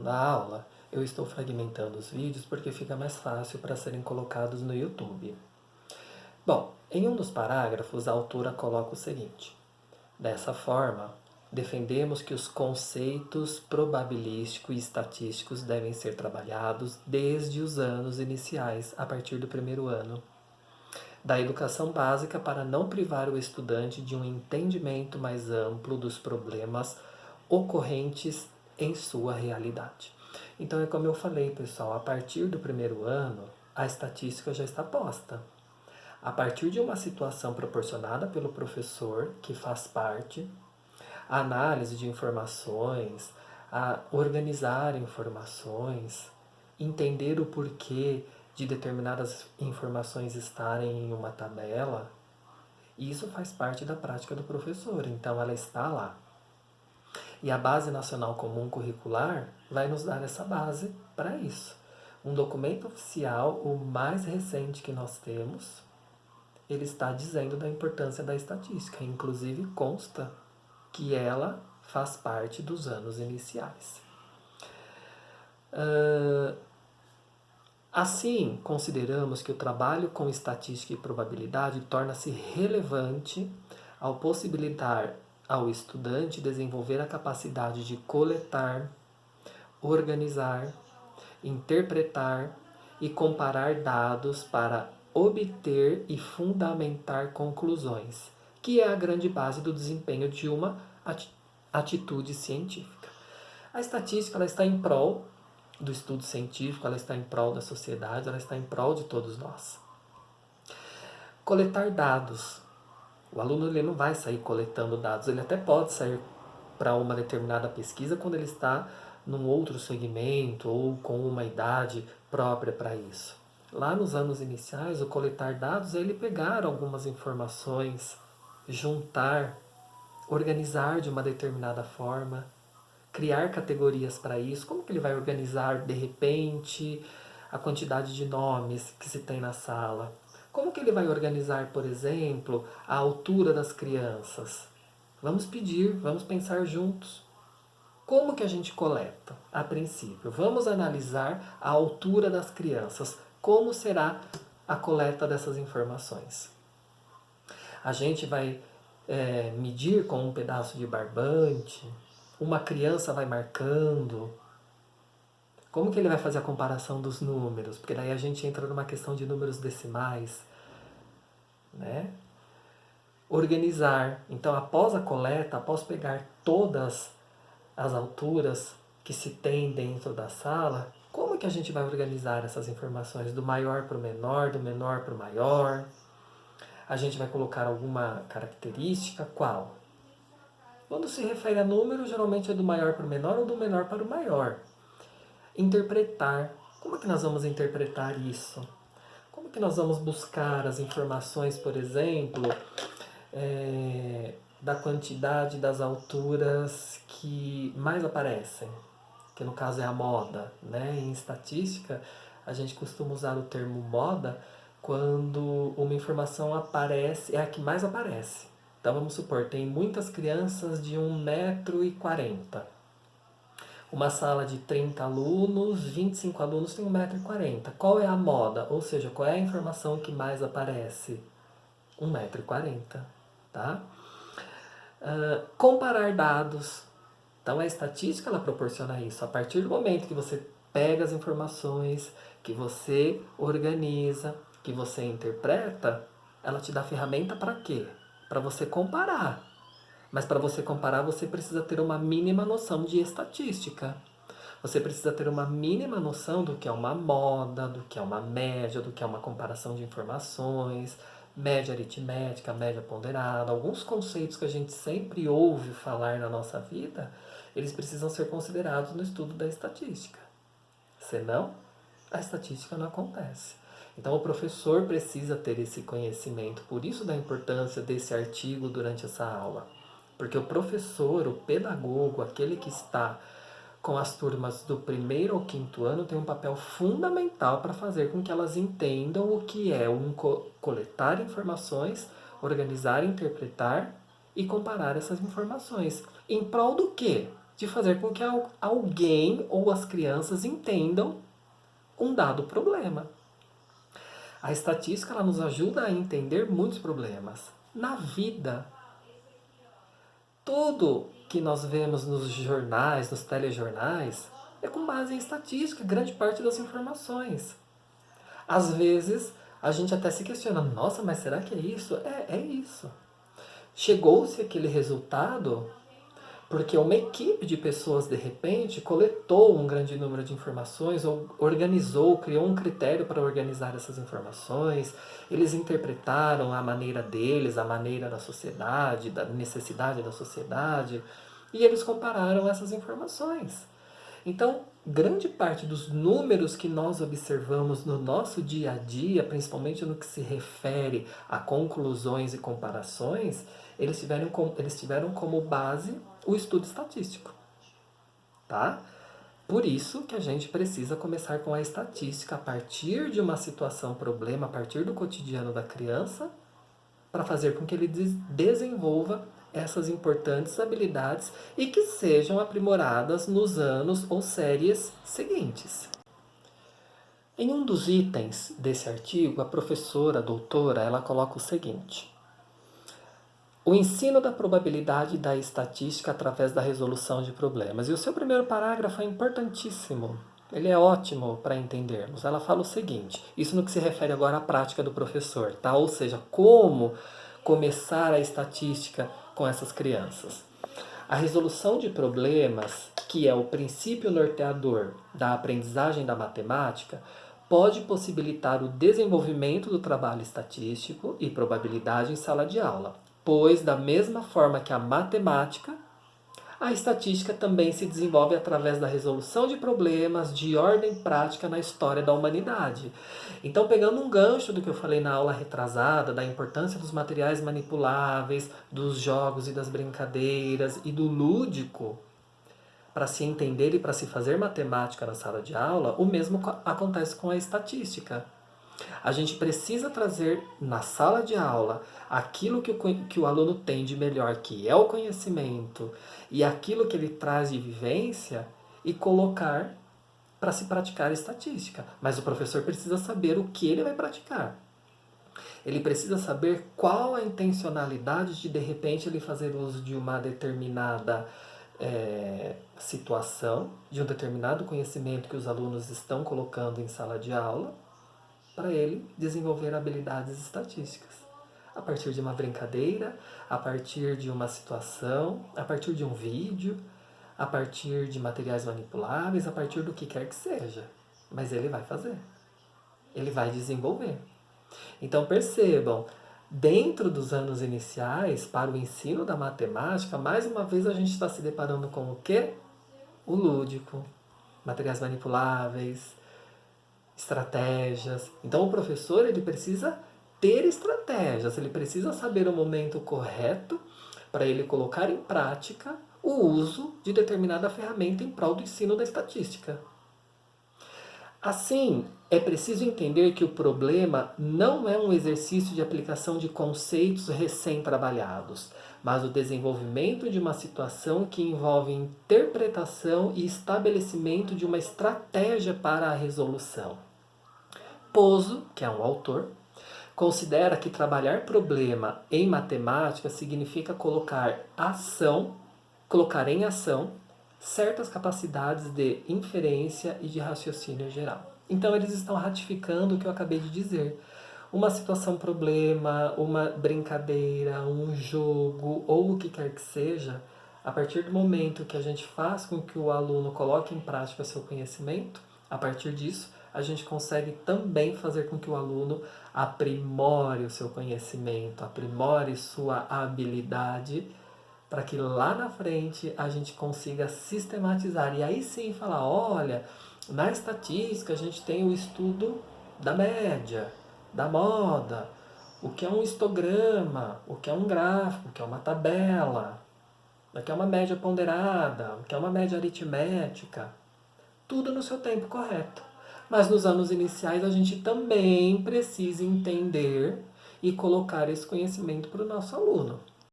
da aula, eu estou fragmentando os vídeos porque fica mais fácil para serem colocados no YouTube. Bom, em um dos parágrafos, a autora coloca o seguinte: dessa forma, defendemos que os conceitos probabilístico e estatísticos devem ser trabalhados desde os anos iniciais, a partir do primeiro ano da educação básica, para não privar o estudante de um entendimento mais amplo dos problemas ocorrentes em sua realidade. Então é como eu falei, pessoal, a partir do primeiro ano, a estatística já está posta. A partir de uma situação proporcionada pelo professor, que faz parte, a análise de informações, a organizar informações, entender o porquê de determinadas informações estarem em uma tabela, isso faz parte da prática do professor, então ela está lá. E a Base Nacional Comum Curricular vai nos dar essa base para isso. Um documento oficial, o mais recente que nós temos, ele está dizendo da importância da estatística. Inclusive consta que ela faz parte dos anos iniciais. Assim, consideramos que o trabalho com estatística e probabilidade torna-se relevante ao possibilitar ao estudante desenvolver a capacidade de coletar, organizar, interpretar e comparar dados para obter e fundamentar conclusões, que é a grande base do desempenho de uma atitude científica. A estatística ela está em prol do estudo científico, ela está em prol da sociedade, ela está em prol de todos nós. Coletar dados. O aluno ele não vai sair coletando dados, ele até pode sair para uma determinada pesquisa quando ele está num outro segmento ou com uma idade própria para isso. Lá nos anos iniciais, o coletar dados é ele pegar algumas informações, juntar, organizar de uma determinada forma, criar categorias para isso. Como que ele vai organizar, de repente, a quantidade de nomes que se tem na sala? Como que ele vai organizar, por exemplo, a altura das crianças? Vamos pedir, vamos pensar juntos. Como que a gente coleta? A princípio, vamos analisar a altura das crianças. Como será a coleta dessas informações? A gente vai medir com um pedaço de barbante? Uma criança vai marcando? Como que ele vai fazer a comparação dos números? Porque daí a gente entra numa questão de números decimais, né? Organizar. Então, após a coleta, após pegar todas as alturas que se tem dentro da sala, como que a gente vai organizar essas informações do maior para o menor, do menor para o maior? A gente vai colocar alguma característica? Qual? Quando se refere a número, geralmente é do maior para o menor ou do menor para o maior. Interpretar. Como que nós vamos interpretar isso? Como que nós vamos buscar as informações, por exemplo, da quantidade das alturas que mais aparecem? Que no caso é a moda, né? Em estatística, a gente costuma usar o termo moda quando uma informação aparece, é a que mais aparece. Então vamos supor, tem muitas crianças de 1,40 m. Uma sala de 30 alunos, 25 alunos tem 1,40 m. Qual é a moda? Ou seja, qual é a informação que mais aparece? 1,40 m. Tá? Comparar dados. Então a estatística ela proporciona isso. A partir do momento que você pega as informações, que você organiza, que você interpreta, ela te dá ferramenta para quê? Para você comparar. Mas para você comparar, você precisa ter uma mínima noção de estatística. Você precisa ter uma mínima noção do que é uma moda, do que é uma média, do que é uma comparação de informações, média aritmética, média ponderada. Alguns conceitos que a gente sempre ouve falar na nossa vida, eles precisam ser considerados no estudo da estatística. Senão, a estatística não acontece. Então, o professor precisa ter esse conhecimento. Por isso da importância desse artigo durante essa aula. Porque o professor, o pedagogo, aquele que está com as turmas do primeiro ao quinto ano, tem um papel fundamental para fazer com que elas entendam o que é coletar informações, organizar, interpretar e comparar essas informações. Em prol do quê? de fazer com que alguém ou as crianças entendam um dado problema. A estatística ela nos ajuda a entender muitos problemas. Na vida, tudo que nós vemos nos jornais, nos telejornais, é com base em estatística, grande parte das informações. Às vezes, a gente até se questiona, nossa, mas será que é isso? É isso. Chegou-se aquele resultado porque uma equipe de pessoas, de repente, coletou um grande número de informações, ou organizou, criou um critério para organizar essas informações, eles interpretaram a maneira deles, a maneira da sociedade, da necessidade da sociedade, e eles compararam essas informações. Então, grande parte dos números que nós observamos no nosso dia a dia, principalmente no que se refere a conclusões e comparações, eles tiveram como base o estudo estatístico. Tá? Por isso que a gente precisa começar com a estatística a partir de uma situação problema, a partir do cotidiano da criança, para fazer com que ele desenvolva essas importantes habilidades e que sejam aprimoradas nos anos ou séries seguintes. Em um dos itens desse artigo, a professora, a doutora, ela coloca o seguinte: o ensino da probabilidade e da estatística através da resolução de problemas. E o seu primeiro parágrafo é importantíssimo. Ele é ótimo para entendermos. Ela fala o seguinte, isso no que se refere agora à prática do professor, tá? Ou seja, como começar a estatística com essas crianças. A resolução de problemas, que é o princípio norteador da aprendizagem da matemática, pode possibilitar o desenvolvimento do trabalho estatístico e probabilidade em sala de aula, pois, da mesma forma que a matemática, a estatística também se desenvolve através da resolução de problemas de ordem prática na história da humanidade. Então, pegando um gancho do que eu falei na aula retrasada, da importância dos materiais manipuláveis, dos jogos e das brincadeiras e do lúdico, para se entender e para se fazer matemática na sala de aula, o mesmo acontece com a estatística. A gente precisa trazer na sala de aula aquilo que o aluno tem de melhor, que é o conhecimento, e aquilo que ele traz de vivência, e colocar para se praticar a estatística. Mas o professor precisa saber o que ele vai praticar. Ele precisa saber qual a intencionalidade de repente, ele fazer uso de uma determinada situação, de um determinado conhecimento que os alunos estão colocando em sala de aula, para ele desenvolver habilidades estatísticas. A partir de uma brincadeira, a partir de uma situação, a partir de um vídeo, a partir de materiais manipuláveis, a partir do que quer que seja. Mas ele vai fazer. Ele vai desenvolver. Então percebam, dentro dos anos iniciais, para o ensino da matemática, mais uma vez a gente está se deparando com o quê? O lúdico, materiais manipuláveis, estratégias. Então o professor ele precisa ter estratégias, ele precisa saber o momento correto para ele colocar em prática o uso de determinada ferramenta em prol do ensino da estatística. Assim, é preciso entender que o problema não é um exercício de aplicação de conceitos recém-trabalhados, mas o desenvolvimento de uma situação que envolve interpretação e estabelecimento de uma estratégia para a resolução. Pozo, que é um autor, considera que trabalhar problema em matemática significa colocar em ação certas capacidades de inferência e de raciocínio geral. Então eles estão ratificando o que eu acabei de dizer. Uma situação problema, uma brincadeira, um jogo ou o que quer que seja, a partir do momento que a gente faz com que o aluno coloque em prática seu conhecimento, a partir disso a gente consegue também fazer com que o aluno aprimore o seu conhecimento, aprimore sua habilidade, para que lá na frente a gente consiga sistematizar. E aí sim falar, olha, na estatística a gente tem o estudo da média, da moda, o que é um histograma, o que é um gráfico, o que é uma tabela, o que é uma média ponderada, o que é uma média aritmética. Tudo no seu tempo correto. Mas nos anos iniciais a gente também precisa entender e colocar esse conhecimento para o nosso aluno.